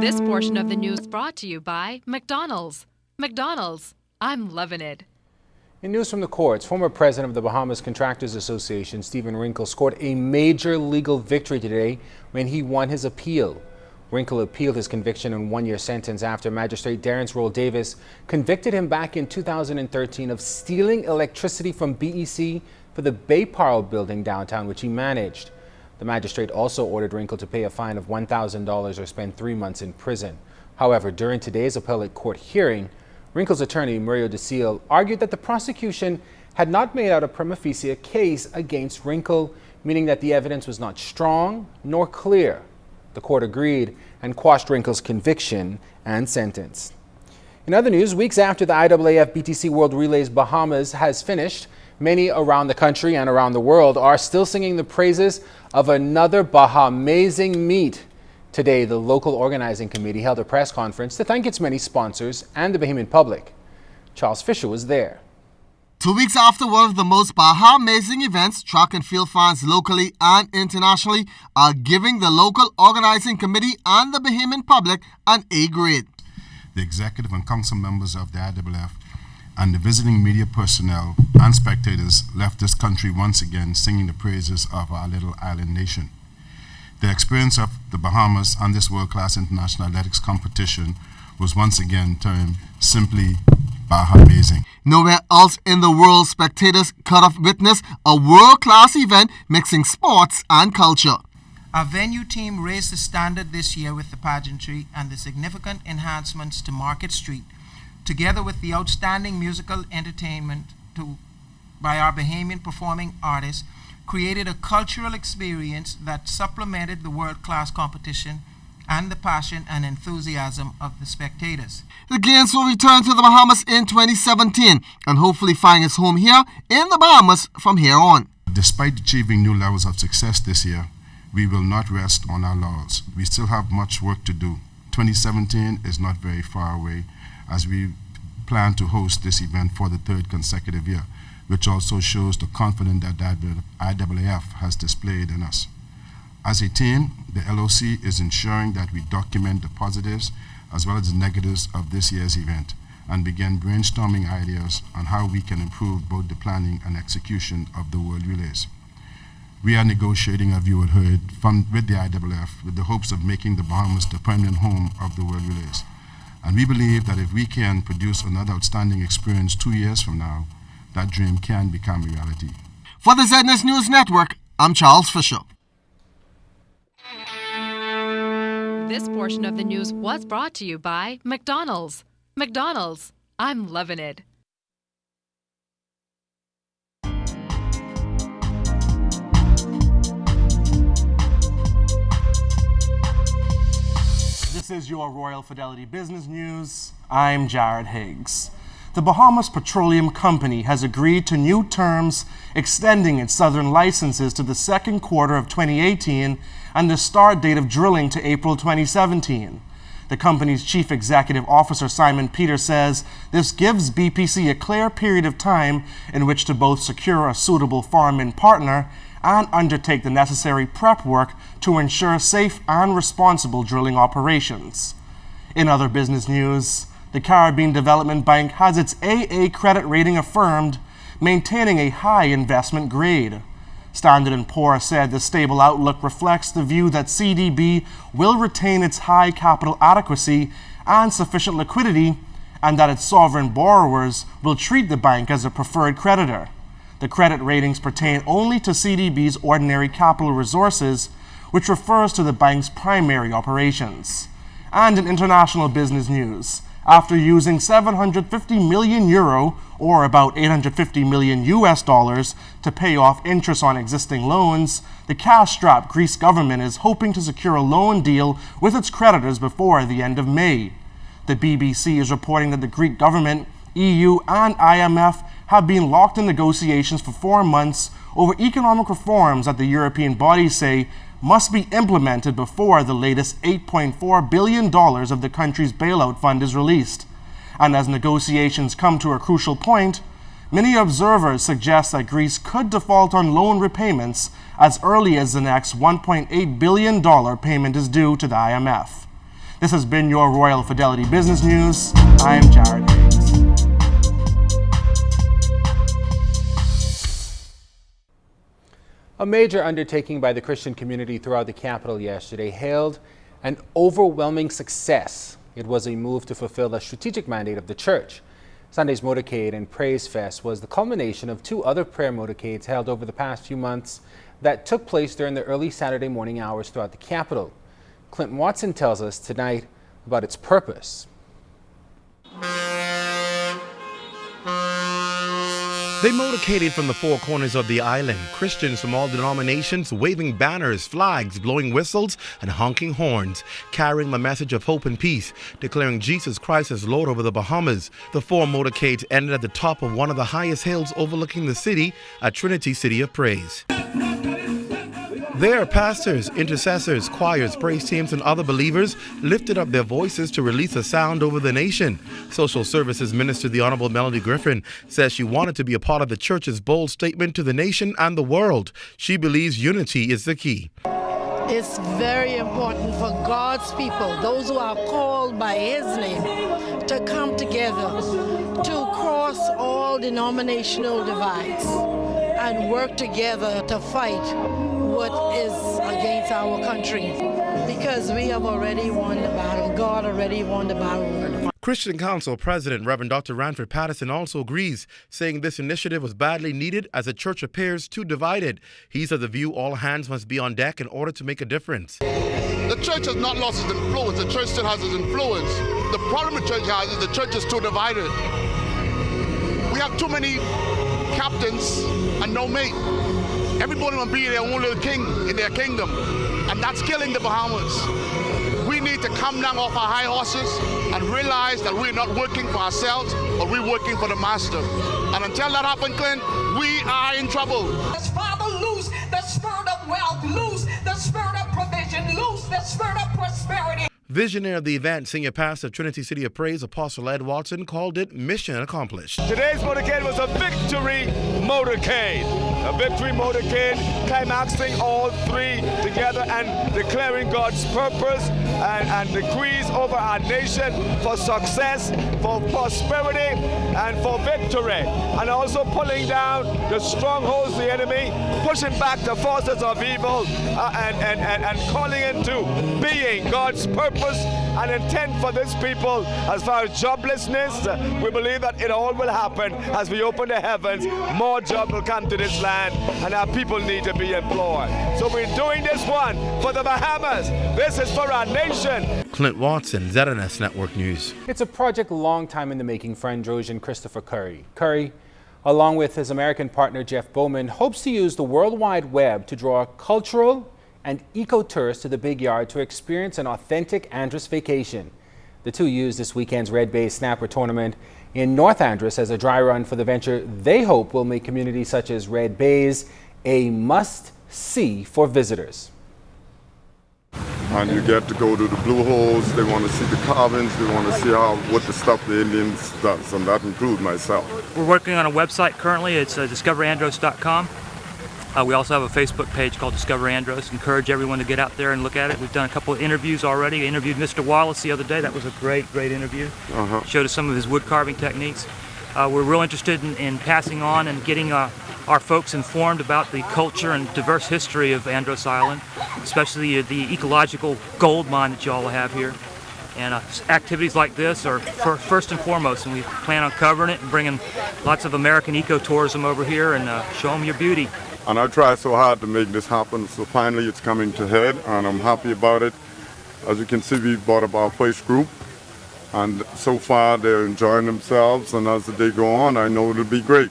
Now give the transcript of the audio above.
This portion of the news brought to you by McDonald's. McDonald's, I'm loving it. In news from the courts, former president of the Bahamas Contractors Association, Stephen Wrinkle, scored a major legal victory today when he won his appeal. Wrinkle appealed his conviction and one-year sentence after Magistrate Darren Roll Davis convicted him back in 2013 of stealing electricity from BEC for the Bay Parle building downtown, which he managed. The magistrate also ordered Wrinkle to pay a fine of $1,000 or spend 3 months in prison. However, during today's appellate court hearing, Wrinkle's attorney, Mario DeSeal, argued that the prosecution had not made out a prima facie case against Wrinkle, meaning that the evidence was not strong nor clear. The court agreed and quashed Wrinkle's conviction and sentence. In other news, weeks after the IAAF BTC World Relays Bahamas has finished, many around the country and around the world are still singing the praises of another Bahamazing meet. Today, the local organizing committee held a press conference to thank its many sponsors and the Bahamian public. Charles Fisher was there. 2 weeks after one of the most Bahamazing events, track and field fans locally and internationally are giving the local organizing committee and the Bahamian public an A grade. The executive and council members of the IAAF and the visiting media personnel and spectators left this country once again singing the praises of our little island nation. The experience of the Bahamas and this world-class international athletics competition was once again termed simply Bahamazing. Nowhere else in the world spectators could have witnessed a world-class event mixing sports and culture. Our venue team raised the standard this year with the pageantry and the significant enhancements to Market Street, together with the outstanding musical entertainment by our Bahamian performing artists, created a cultural experience that supplemented the world-class competition and the passion and enthusiasm of the spectators. The Games will return to the Bahamas in 2017 and hopefully find its home here in the Bahamas from here on. Despite achieving new levels of success this year, we will not rest on our laurels. We still have much work to do. 2017 is not very far away, as we plan to host this event for the third consecutive year, which also shows the confidence that the IAAF has displayed in us. As a team, the LOC is ensuring that we document the positives as well as the negatives of this year's event and begin brainstorming ideas on how we can improve both the planning and execution of the World Relays. We are negotiating, as you had heard, with the IAAF with the hopes of making the Bahamas the permanent home of the World Relays. And we believe that if we can produce another outstanding experience 2 years from now, that dream can become reality. For the ZNS News Network, I'm Charles Fisher. This portion of the news was brought to you by McDonald's. McDonald's, I'm loving it. This is your Royal Fidelity Business News. I'm Jared Higgs. The Bahamas Petroleum Company has agreed to new terms extending its southern licenses to the second quarter of 2018 and the start date of drilling to April 2017. The company's chief executive officer, Simon Peter, says this gives BPC a clear period of time in which to both secure a suitable farm-in partner and undertake the necessary prep work to ensure safe and responsible drilling operations. In other business news, the Caribbean Development Bank has its AA credit rating affirmed, maintaining a high investment grade. Standard & Poor's said the stable outlook reflects the view that CDB will retain its high capital adequacy and sufficient liquidity, and that its sovereign borrowers will treat the bank as a preferred creditor. The credit ratings pertain only to CDB's ordinary capital resources, which refers to the bank's primary operations. And in international business news, after using €750 million, or about $850 million to pay off interest on existing loans, the cash-strapped Greece government is hoping to secure a loan deal with its creditors before the end of May. The BBC is reporting that the Greek government, EU, and IMF have been locked in negotiations for 4 months over economic reforms that the European bodies say must be implemented before the latest $8.4 billion of the country's bailout fund is released. And as negotiations come to a crucial point, many observers suggest that Greece could default on loan repayments as early as the next $1.8 billion payment is due to the IMF. This has been your Royal Fidelity Business News. I am Jared Higgs. A major undertaking by the Christian community throughout the capital yesterday hailed an overwhelming success. It was a move to fulfill a strategic mandate of the church. Sunday's motorcade and Praise Fest was the culmination of two other prayer motorcades held over the past few months that took place during the early Saturday morning hours throughout the capital. Clint Watson tells us tonight about its purpose. They motorcaded from the four corners of the island, Christians from all denominations waving banners, flags, blowing whistles, and honking horns, carrying the message of hope and peace, declaring Jesus Christ as Lord over the Bahamas. The four motorcades ended at the top of one of the highest hills overlooking the city at Trinity City of Praise. There, pastors, intercessors, choirs, praise teams, and other believers lifted up their voices to release a sound over the nation. Social Services Minister the Honorable Melody Griffin says she wanted to be a part of the church's bold statement to the nation and the world. She believes unity is the key. It's very important for God's people, those who are called by His name, to come together, to cross all denominational divides and work together to fight what is against our country, because we have already won the battle. God already won the battle. Christian Council President Reverend Dr. Ranford Patterson also agrees, saying this initiative was badly needed as the church appears too divided. He's of the view all hands must be on deck in order to make a difference. The church has not lost its influence. The church still has its influence. The problem the church has is the church is too divided. We have too many captains and no mate. Everybody want to be their own little king in their kingdom, and that's killing the Bahamas. We need to come down off our high horses and realize that we're not working for ourselves, but we're working for the master. And until that happens, Clint, we are in trouble. Father, loose the spirit of wealth, loose the spirit of provision, loose the spirit of prosperity. Visionary of the event, Senior Pastor of Trinity City of Praise, Apostle Ed Watson, called it mission accomplished. Today's motorcade was a victory motorcade. A victory motorcade climaxing all three together and declaring God's purpose and decrees over our nation for success, for prosperity, and for victory. And also pulling down the strongholds of the enemy, pushing back the forces of evil, and calling into being God's purpose and intent for this people. As far as joblessness, we believe that it all will happen as we open the heavens. More jobs will come to this land, and our people need to be employed. So we're doing this one for the Bahamas. This is for our nation. Clint Watson, ZNS Network News. It's a project long time in the making for Androsian Christopher Curry. Curry, along with his American partner Jeff Bowman, hopes to use the World Wide Web to draw cultural and eco-tourists to the Big Yard to experience an authentic Andros vacation. The two used this weekend's Red Bay Snapper Tournament in North Andros as a dry run for the venture they hope will make communities such as Red Bay's a must-see for visitors. And you get to go to the blue holes, they want to see the carvings, they want to see what the stuff the Indians does, and that includes myself. We're working on a website currently. It's discoverandros.com. We also have a Facebook page called Discover Andros. Encourage everyone to get out there and look at it. We've done a couple of interviews already. I interviewed Mr. Wallace the other day. That was a great interview. Showed us some of his wood carving techniques. We're real interested in passing on and getting our folks informed about the culture and diverse history of Andros Island, especially the ecological gold mine that you all have here. And activities like this are first and foremost, and we plan on covering it and bringing lots of American ecotourism over here and show them your beauty. And I tried so hard to make this happen, so finally it's coming to head, and I'm happy about it. As you can see, we brought up our first group, and so far they're enjoying themselves, and as the day go on, I know it'll be great.